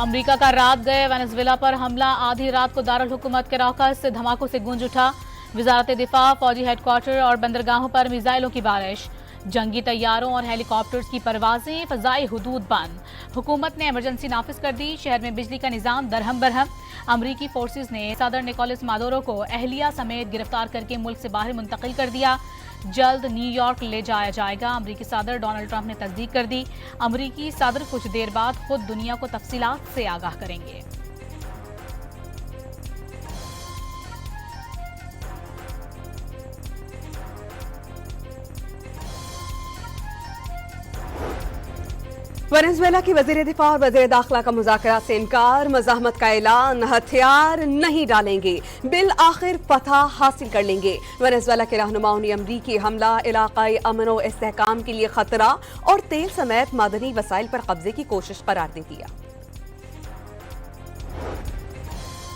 America का रात गए वेनेजुएला पर हमला, आधी रात को दारुल हुकूमत कराकस से धमाकों से गूंज उठा। वजारत दिफा, फौजी हेडक्वार्टर और बंदरगाहों पर मिसाइलों की बारिश, जंगी तैयारों और हेलीकॉप्टर्स की परवाजें, फजाई हुदूद बंद। हुकूमत ने इमरजेंसी नाफिज कर दी, शहर में बिजली का निजाम दरहम बरहम। अमरीकी फोर्सेज ने सदर निकोलस मादुरो को अहलिया समेत गिरफ्तार करके मुल्क से बाहर मुंतकिल कर दिया। जल्द न्यूयॉर्क ले जाया जाएगा, अमरीकी सदर डोनाल्ड ट्रंप ने तस्दीक कर दी। अमरीकी सदर कुछ देर बाद खुद दुनिया को तफसीलात से आगाह करेंगे। वेनेजुएला की वजीर दिफा और वजीर दाखिला का मुज़ाकरा से इनकार, मज़ाहमत का ऐलान, हथियार नहीं डालेंगे, बिल आखिर फतह हासिल कर लेंगे। वेनेजुएला के रहनुमाओं ने अमरीकी हमला इलाकाई अमन और इस्तेहकाम के लिए खतरा और तेल समेत मादनी वसाइल पर कब्जे की कोशिश करार दे दिया।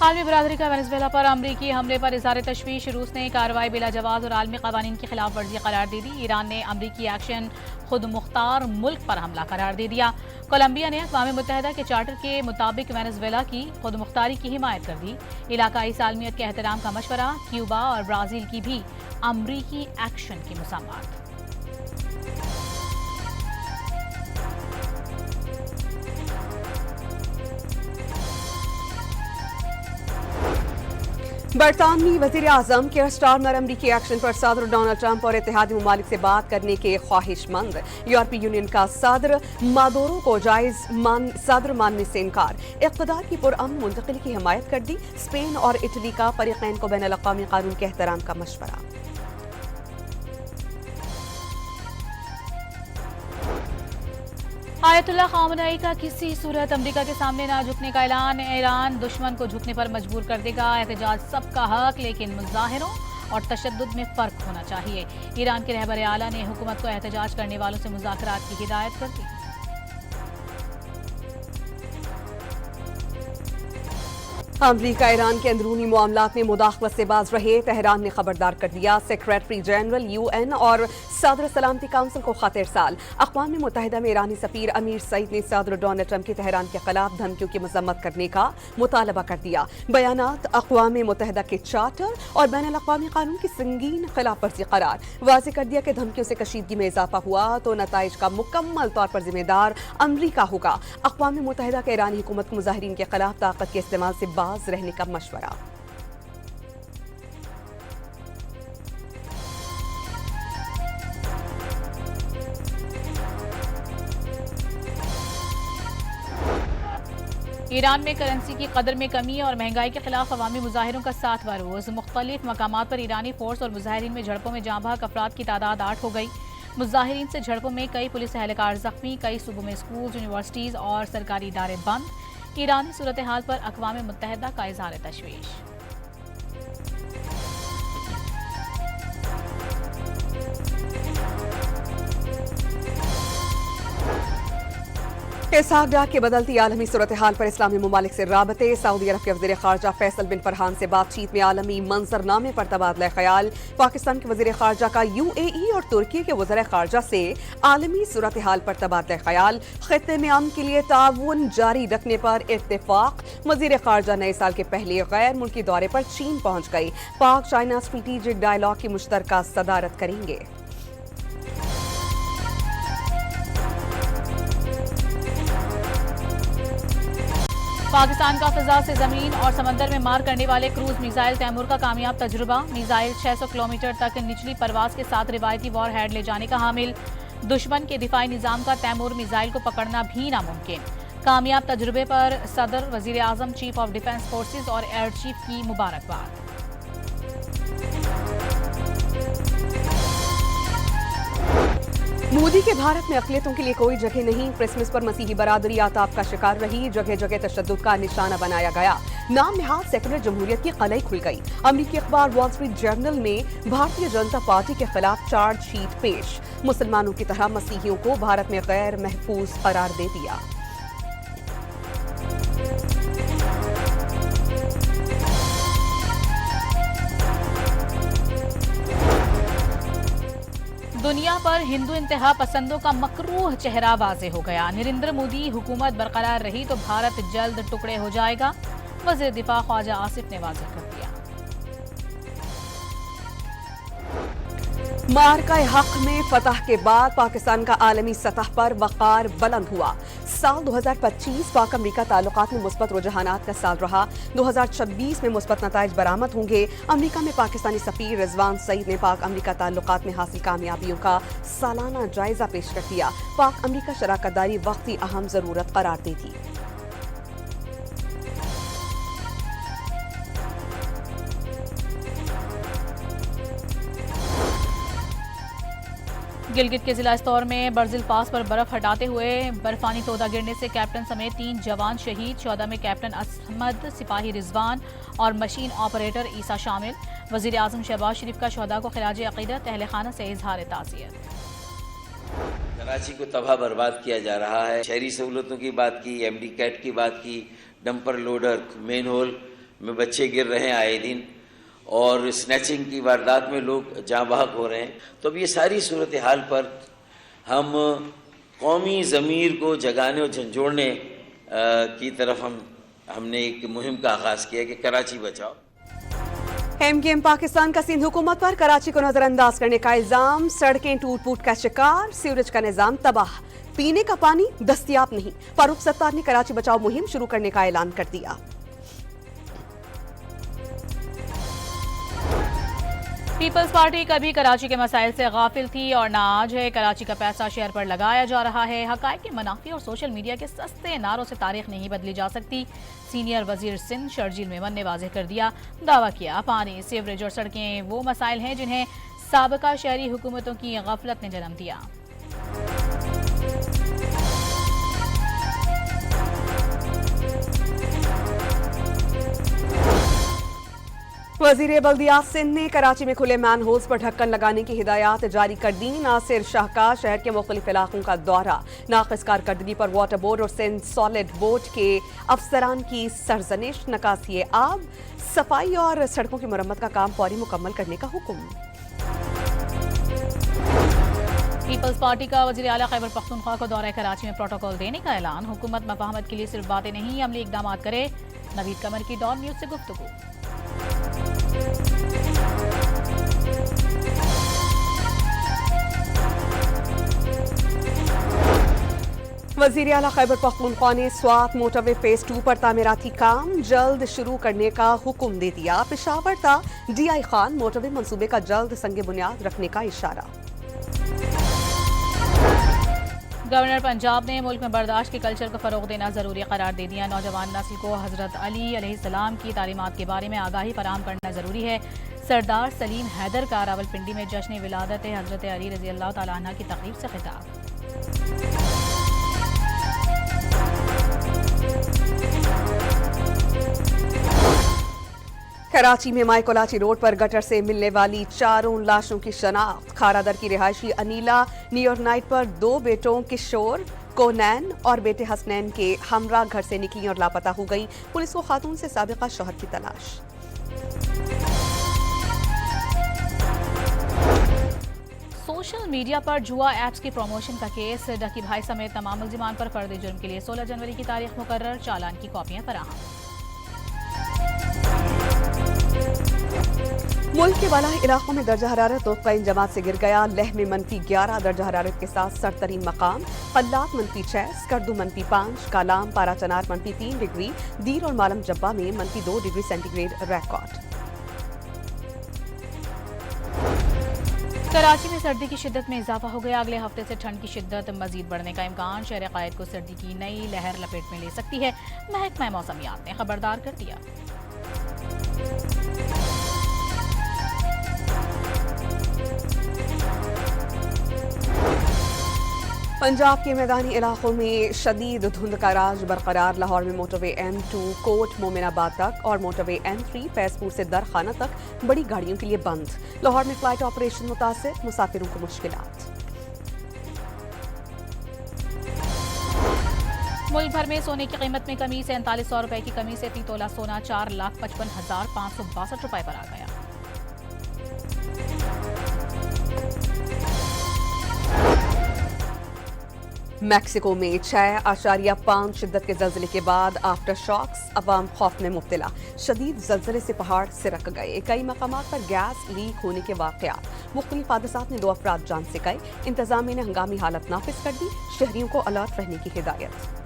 आलमी बरादरी का वेनेजुएला पर अमरीकी हमले पर इज़हार तशवीश, रूस ने कार्रवाई बिला जवाज और आलमी कवानीन की खिलाफ वर्जी करार दे दी। ईरान ने अमरीकी एक्शन खुद मुख्तार मुल्क पर हमला करार दे दिया। कोलंबिया ने अक़वाम मुत्तहिदा के चार्टर के मुताबिक वेनेजुएला की खुद मुख्तारी की हिमायत कर दी। इलाकाई सालमियत के एहतराम का मशवरा, क्यूबा और ब्राज़ील की भी अमरीकी एक्शन की मुसामत। बरतानवी वजीर आजम केयर स्टारमर अमरीकी एक्शन पर सदर डोनाल्ड ट्रंप और इत्तेहादी ममालिक से बात करने के ख्वाहिशमंद। यूरोपीय यूनियन का सदर मादुरो को सदर मानने से इनकार, इक़्तिदार की पुरअमन मुंतकिली की हिमायत कर दी। स्पेन और इटली का फरीक़ैन को बैनुल अक़वामी कानून के एहतराम का मशवरा। आयतुल्लाह ख़ामेनी का किसी सूरत अमेरिका के सामने ना झुकने का ऐलान, ईरान दुश्मन को झुकने पर मजबूर कर देगा। एहतजाज सबका हक, लेकिन मुजाहिरों और तशद्दुद में फ़र्क होना चाहिए। ईरान के रहबर आला ने हुकूमत को एहतजाज करने वालों से मुज़ाकरात की हिदायत कर दी। अमरीका ईरान के अंदरूनी मामलात में मुदाखलत से बाज रहे, तेहरान ने खबरदार कर दिया। सेक्रेटरी जनरल UN और सदर सलामती काउंसिल को खत इरसाल। अक़वाम मुत्तहिदा में ईरानी सफ़ीर अमीर सईद ने सदर डोनाल्ड ट्रंप की तेहरान के खिलाफ धमकियों की मजम्मत करने का मुतालबा कर दिया। बयानात अक़वाम मुत्तहिदा के चार्टर और बैनुल अक़वामी कानून की संगीन खिलाफ वर्जी करार, वाज़ेह कर दिया कि धमकियों से कशीदगी में इजाफा हुआ तो नताइज का मुकम्मल तौर पर जिम्मेदार अमरीका होगा। अक़वाम मुत्तहिदा के ईरानी हुकूमत को मुजाहिरीन के खिलाफ ताकत के इस्तेमाल से बाज रहने का मशवरा। ईरान में करेंसी की कदर में कमी और महंगाई के खिलाफ अवामी मुजाहिरों का 7वां रोज। मुख्तलिफ मकामात पर ईरानी फोर्स और मुजाहिरीन में झड़पों में जाँ बहक अफराद की तादाद 8 हो गई। मुजाहिरीन से झड़पों में कई पुलिस एहलकार जख्मी, कई सूबों में स्कूल, यूनिवर्सिटीज और सरकारी इदारे बंद। ईरानी सूरत हाल पर अक़वाम मुत्तहिदा का इज़हार तशवीश। इसहाक डार के बदलती आलमी सूरत हाल पर इस्लामी ममालिक से राबते। सऊदी अरब के वज़ीर ख़ारजा फैसल बिन फरहान से बातचीत में आलमी मंजरनामे पर तबादला ख्याल। पाकिस्तान के वज़ीर ख़ारजा का UAE और तुर्की के वज़ीर ख़ारजा से आलमी सूरत हाल पर तबादला ख्याल। ख़ित्ते में अमन के लिए ताउन जारी रखने पर इत्तेफाक। वज़ीर ख़ारजा नए साल के पहले गैर मुल्की दौरे पर चीन पहुँच गई। पाक चाइना स्ट्रेटेजिक डायलॉग की मुश्तरका सदारत करेंगे। पाकिस्तान का फिजा से जमीन और समंदर में मार करने वाले क्रूज मिसाइल तैमूर का कामयाब तजुर्बा। मिसाइल 600 किलोमीटर तक निचली परवाज के साथ रिवायती वॉर हेड ले जाने का हामिल। दुश्मन के दिफाई निजाम का तैमूर मिसाइल को पकड़ना भी नामुमकिन। कामयाब तजुर्बे पर सदर, वजीर आजम, चीफ ऑफ डिफेंस फोर्सेज और एयर चीफ की मुबारकबाद। मोदी के भारत में अक़लियतों के लिए कोई जगह नहीं। क्रिसमस पर मसीही बरादरी आताब का शिकार रही, जगह जगह तशद्दुद का निशाना बनाया गया। नाम नहाद सेकुलर जमहूरियत की कलई खुल गई। अमरीकी अखबार वॉल स्ट्रीट जर्नल में भारतीय जनता पार्टी के खिलाफ चार्जशीट पेश। मुसलमानों की तरह मसीहियों को भारत में गैर महफूज करार दे दिया। दुनिया पर हिंदू इंतहा पसंदों का मकरूह चेहरा वाज़े हो गया। नरेंद्र मोदी हुकूमत बरकरार रही तो भारत जल्द टुकड़े हो जाएगा, वज़ीर दिफा ख्वाजा आसिफ ने वाज़ेह कर दिया। मार्का हक में फतह के बाद पाकिस्तान का आलमी सतह पर वक़ार बुलंद हुआ। साल 2025 पाक अमरीका ताल्लुकात में मुस्बत रुझानात का साल रहा। 2026 में मुस्बत नताइज बरामद होंगे। अमरीका में पाकिस्तानी सफीर रिजवान सईद ने पाक अमरीका ताल्लुकात में हासिल कामयाबियों का सालाना जायजा पेश कर दिया। पाक अमरीका शराकतदारी वक्ती अहम जरूरत करार दी थी। गिलगित के जिला स्तौर में बर्जिल पास पर बर्फ हटाते हुए बर्फानी तोदा गिरने से कैप्टन समेत 3 जवान शहीद। 14 में कैप्टन अहमद, सिपाही रिजवान और मशीन ऑपरेटर ईसा शामिल। वजीर आजम शहबाज शरीफ का शहदा को खिराज अकीदत, अहले खाना से इजहार ताज़ियत। कराची को तबाह बर्बाद किया जा रहा है। शहरी सहूलतों की बात की, MD कैट की बात की, डंपर लोडर, मेन होल में बच्चे गिर रहे हैं आए दिन, और स्नैचिंग की वारदात में लोग जाँ बहक हो रहे हैं। तो अब ये सारी सूरत हाल पर हम कौमी ज़मीर को जगाने और झंझोड़ने की तरफ हमने एक मुहिम का आगाज़ किया कि कराची बचाओ। MKM पाकिस्तान का सिंध हुकूमत पर कराची को नजरअंदाज करने का इल्जाम। सड़कें टूट फूट का शिकार, सीवरेज का निजाम तबाह, पीने का पानी दस्तयाब नहीं। फारूक सत्तार ने कराची बचाओ मुहिम शुरू करने का ऐलान कर दिया। पीपल्स पार्टी कभी कराची के मसाइल से गाफिल थी और ना आज है। कराची का पैसा शहर पर लगाया जा रहा है। हकायक के मुनाफी और सोशल मीडिया के सस्ते नारों से तारीख नहीं बदली जा सकती। सीनियर वजीर सिंध शर्जील मेमन ने वाज़ेह कर दिया। दावा किया पानी, सीवरेज और सड़कें वो मसाइल हैं जिन्हें साबिका शहरी हुकूमतों की गफलत ने जन्म दिया। वजीर बल्दियात सिंध ने कराची में खुले मैन होल्स पर ढक्कन लगाने की हिदायत जारी कर दी। नासिर शाह का शहर के मुख्तलिफ इलाकों का दौरा, नाक़िस कारकर्दगी पर वाटर बोर्ड और सिंध सॉलिड बोर्ड के अफसरान की सरजनिश, नकासी आब, सफाई और सड़कों की मरम्मत का काम फौरी मुकम्मल करने का हुक्म। पीपल्स पार्टी का वज़ीर आला खैबर पख्तूनख्वा को दौरा कराची में प्रोटोकॉल देने का ऐलान। हुकूमत मफाहमत के लिए सिर्फ बातें नहीं, अमली इकदाम करे। नवीद कमर की डॉन न्यूज से गुफ्तगू। वज़ीर आला खैबर पख्तूनख्वा ने स्वात मोटरवे फेज 2 पर तामीराती काम जल्द शुरू करने का हुक्म दे दिया। पेशावर ता DI खान मोटरवे मंसूबे का जल्द संगे बुनियाद रखने का इशारा। गवर्नर पंजाब ने मुल्क में बर्दाश्त के कल्चर को फरोग देना जरूरी करार दे दिया। नौजवान नस्ल को हजरत अली अलैहिस्सलाम की तालीमात के बारे में आगाही फराहम करना जरूरी है। सरदार सलीम हैदर का रावलपिंडी में जश्न विलादत हजरत अली रज़ी अल्लाह तआला अन्हा की तकरीब से खिताब। कराची में माइकोलाची रोड पर गटर से मिलने वाली 4 लाशों की शनाख्त। खारादर की रिहायशी अनीला न्यूयॉर्क नाइट पर 2 बेटों किशोर कोनैन और बेटे हसनैन के हमरा घर से निकली और लापता हो गई। पुलिस को खातून से साबिका शौहर की तलाश। सोशल मीडिया पर जुआ एप्स की प्रमोशन का केस। डकी भाई समेत तमाम मुल्जिमान पर फर्द जुर्म के लिए 16 जनवरी की तारीख मुकर्रर। चालान की कॉपियां फराहम। मुल्क के बाला इलाकों में दर्जा हरारत तोफ़ा इंजमात से गिर गया। लेह में -11 दर्जा हरारत के साथ सरतरीन मकाम। कल्लात -6, स्कर्दू -5, कालाम पारा चनार -3 डिग्री, दीर और मालम जब्बा में -2 डिग्री सेंटीग्रेड रिकॉर्ड। कराची में सर्दी की शिद्दत में इजाफा हो गया। अगले हफ्ते से ठंड की शिद्दत मजीद बढ़ने का इम्कान। शहर कायद को सर्दी की नई लहर लपेट में ले सकती है। महकमा मौसमियात ने खबरदार कर दिया। पंजाब के मैदानी इलाकों में शदीद धुंध का राज बरकरार। लाहौर में मोटरवे M2 कोट मोमिनाबाद तक और मोटरवे M3 फैजपुर से दरखाना तक बड़ी गाड़ियों के लिए बंद। लाहौर में फ्लाइट ऑपरेशन मुतासिर, मुसाफिरों को मुश्किलात। मुल्क भर में सोने की कीमत में कमी। 4700 रुपए की कमी से 3 तोला सोना 4,55,562 रुपए पर आ गया। मैक्सिको में 6.5 शिद्दत के जल्जले के बाद आफ्टर शॉक्स, अवाम खौफ में मुब्तला। शदीद जल्जले से पहाड़ सिरक गए, कई मकामात पर गैस लीक होने के वाक़यात। मुख्तलिफ हादसात में 2 अफराद जान से गए। इंतजामिया ने हंगामी हालत नाफिज कर दी, शहरियों को अलर्ट रहने की हिदायत।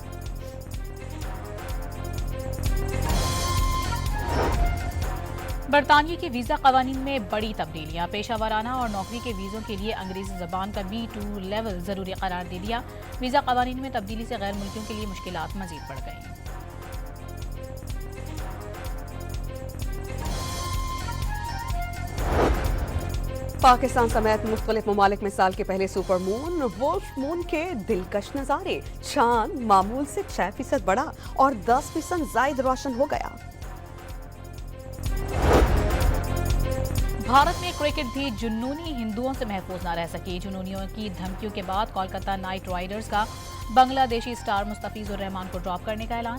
बरतानिया के वीज़ा कवानीन में बड़ी तब्दीलियां। पेशा वराना और नौकरी के वीज़ों के लिए अंग्रेजी ज़बान का B2 लेवल ज़रूरी करार दे दिया। वीज़ा कवानीन में तब्दीली से गैर मुल्कियों के लिए मुश्किलात मज़ीद बढ़ गई। पाकिस्तान समेत मुख्तलिफ ममालिक में साल के पहले सुपर मून वुल्फ मून के दिलकश नज़ारे। चांद मामूल से 6% बढ़ा और 10% ज़ायद रोशन हो गया। भारत में क्रिकेट भी जुनूनी हिंदुओं से महफूज न रह सकी। जुनूनियों की धमकियों के बाद कोलकाता नाइट राइडर्स का बांग्लादेशी स्टार मुस्तफिजुर रहमान को ड्रॉप करने का ऐलान।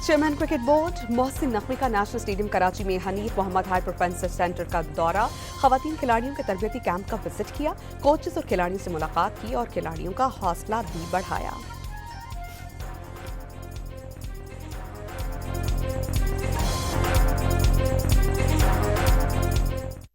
Chairman cricket board Mohsin Naqvi का नेशनल स्टेडियम कराची में हनीफ मोहम्मद हाई प्रोफेंसर सेंटर का दौरा। खवातीन खिलाड़ियों के तरबियती कैंप का विजिट किया, कोचेस और खिलाड़ियों से मुलाकात की और खिलाड़ियों का हौसला भी बढ़ाया।